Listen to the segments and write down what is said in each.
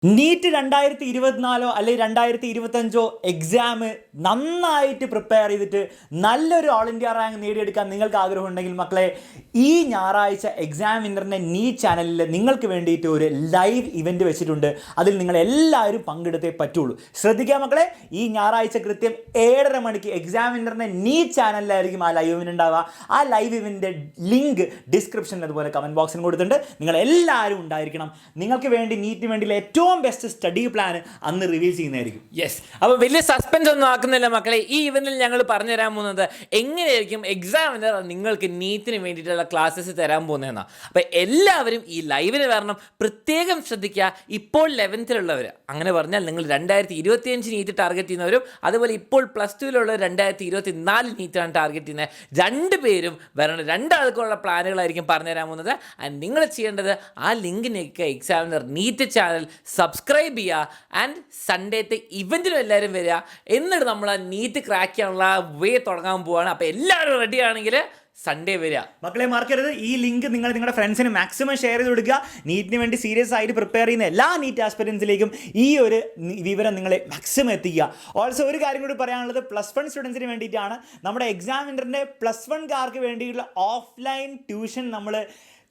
NEET 2024 അല്ലെങ്കിൽ 2025 exam നന്നായിട്ട് prepare ചെയ്തിട്ട് നല്ലൊരു ഓൾ ഇന്ത്യ റാങ്ക് നേടിയെടുക്കാൻ നിങ്ങൾക്ക് ആഗ്രഹമുണ്ടെങ്കിൽ മക്കളെ, ഈ ഞായറാഴ്ച എക്സാം വിന്നറിൻ്റെ നീറ്റ് ചാനലിൽ നിങ്ങൾക്ക് വേണ്ടിയിട്ട് ഒരു ലൈവ് ഇവൻറ്റ് വെച്ചിട്ടുണ്ട്. അതിൽ നിങ്ങൾ എല്ലാവരും പങ്കെടുത്തേ പറ്റുള്ളൂ. ശ്രദ്ധിക്കുക മക്കളെ, ഈ ഞായറാഴ്ച കൃത്യം 7:30 മണിക്ക് എക്സാം വിന്നറിൻ്റെ നീറ്റ് ചാനലിലായിരിക്കും ആ ലൈവ് ഇവൻറ്റ് ഉണ്ടാവുക. ആ ലൈവ് ഇവൻറ്റിൻ്റെ ലിങ്ക് ഡിസ്ക്രിപ്ഷനിൽ അതുപോലെ കമൻറ്റ് ബോക്സിൽ കൊടുത്തിട്ടുണ്ട്. നിങ്ങൾ എല്ലാവരും ഉണ്ടായിരിക്കണം. നിങ്ങൾക്ക് വേണ്ടി നീറ്റിന് വേണ്ടിയുള്ള ഏറ്റവും ബെസ്റ്റ് സ്റ്റഡി പ്ലാൻ അന്ന് റിവീൽ ചെയ്യുന്നതായിരിക്കും. യെസ്, അപ്പോൾ വലിയ സസ്പെൻസ് ഒന്നും ആക്കുന്നില്ല മക്കളെ. ഈ ഇവന്റിൽ ഞങ്ങൾ പറഞ്ഞു തരാൻ പോകുന്നത് എങ്ങനെയായിരിക്കും എക്സാമിനർ നിങ്ങൾക്ക് നീറ്റിന് വേണ്ടിയിട്ടുള്ള ക്ലാസ്സസ് തരാൻ പോകുന്നതെന്നാണ്. അപ്പോൾ എല്ലാവരും ഈ ലൈവിന് വരണം. പ്രത്യേകം ശ്രദ്ധിക്കുക, ഇപ്പോൾ 11th അങ്ങനെ പറഞ്ഞാൽ നിങ്ങൾ 2025 നീറ്റ് ടാർഗറ്റ് ചെയ്യുന്നവരും അതുപോലെ ഇപ്പോൾ +2 2024 നീറ്റാണ് ടാർഗറ്റ് ചെയ്യുന്നത്. രണ്ടുപേരും വരണം. രണ്ടാൾക്കുള്ള പ്ലാനുകളായിരിക്കും പറഞ്ഞു തരാൻ പോകുന്നത്. ആൻഡ് നിങ്ങൾ ചെയ്യേണ്ടത് ആ ലിങ്കിനൊക്കെ എക്സാമിനർ നീറ്റ് ചാനൽ സബ്സ്ക്രൈബ് ചെയ്യുക. ആൻഡ് സൺഡേത്തെ ഇവൻറ്റിനും എല്ലാവരും വരിക. എന്നിട്ട് നമ്മൾ ആ നീറ്റ് ക്രാക്ക് ചെയ്യാനുള്ള വേ തുടങ്ങാൻ പോവുകയാണ്. അപ്പോൾ എല്ലാവരും റെഡി ആണെങ്കിൽ സൺഡേ വരിക. മക്കളെ മറക്കരുത്, ഈ ലിങ്ക് നിങ്ങൾ നിങ്ങളുടെ ഫ്രണ്ട്സിന് മാക്സിമം ഷെയർ ചെയ്ത് കൊടുക്കുക. നീറ്റിന് വേണ്ടി സീരിയസ് ആയിട്ട് പ്രിപ്പയർ ചെയ്യുന്ന എല്ലാ നീറ്റ് ആസ്പിരൻസിലേക്കും ഈ ഒരു വിവരം നിങ്ങളെ മാക്സിമം എത്തിക്കുക. ഓൾസോ ഒരു കാര്യം കൂടി പറയാനുള്ളത്, +1 സ്റ്റുഡൻസിന് വേണ്ടിയിട്ടാണ്. നമ്മുടെ എക്സാം വിന്നറിൻ്റെ +1കാർക്ക് വേണ്ടിയിട്ടുള്ള ഓഫ്ലൈൻ ട്യൂഷൻ നമ്മൾ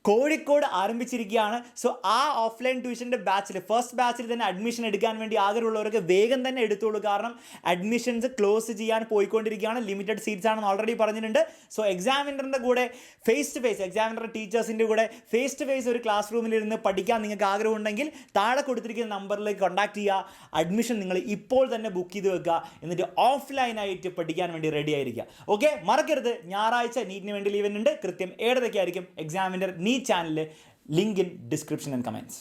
കോഴിക്കോട് ആരംഭിച്ചിരിക്കുകയാണ്. സോ ആ ഓഫ്ലൈൻ ട്യൂഷൻ്റെ ഫസ്റ്റ് ബാച്ചിൽ തന്നെ അഡ്മിഷൻ എടുക്കാൻ വേണ്ടി ആഗ്രഹമുള്ളവർക്ക് വേഗം തന്നെ എടുത്തോളൂ. കാരണം അഡ്മിഷൻസ് ക്ലോസ് ചെയ്യാൻ പോയിക്കൊണ്ടിരിക്കുകയാണ്. ലിമിറ്റഡ് സീറ്റ്സ് ആണെന്ന് ഓൾറെഡി പറഞ്ഞിട്ടുണ്ട്. സോ എക്സാമിനറിൻ്റെ കൂടെ ഫേസ് ടു ഫേസ്, എക്സാമിനറുടെ ടീച്ചേഴ്സിൻ്റെ കൂടെ ഫേസ് ടു ഫേസ് ഒരു ക്ലാസ് റൂമിലിരുന്ന് പഠിക്കാൻ നിങ്ങൾക്ക് ആഗ്രഹമുണ്ടെങ്കിൽ താഴെ കൊടുത്തിരിക്കുന്ന നമ്പറിലേക്ക് കോൺടാക്ട് ചെയ്യുക. അഡ്മിഷൻ നിങ്ങൾ ഇപ്പോൾ തന്നെ ബുക്ക് ചെയ്ത് വെക്കുക. എന്നിട്ട് ഓഫ്ലൈനായിട്ട് പഠിക്കാൻ വേണ്ടി റെഡി ആയിരിക്കുക. ഓക്കെ, മറക്കരുത്, ഞായറാഴ്ച നീറ്റിന് വേണ്ടി ലീവ് ഉണ്ട്. കൃത്യം 7:30 ആയിരിക്കും എക്സാമിനർ നീറ്റ് ചാനലിൽ. Link in description and comments.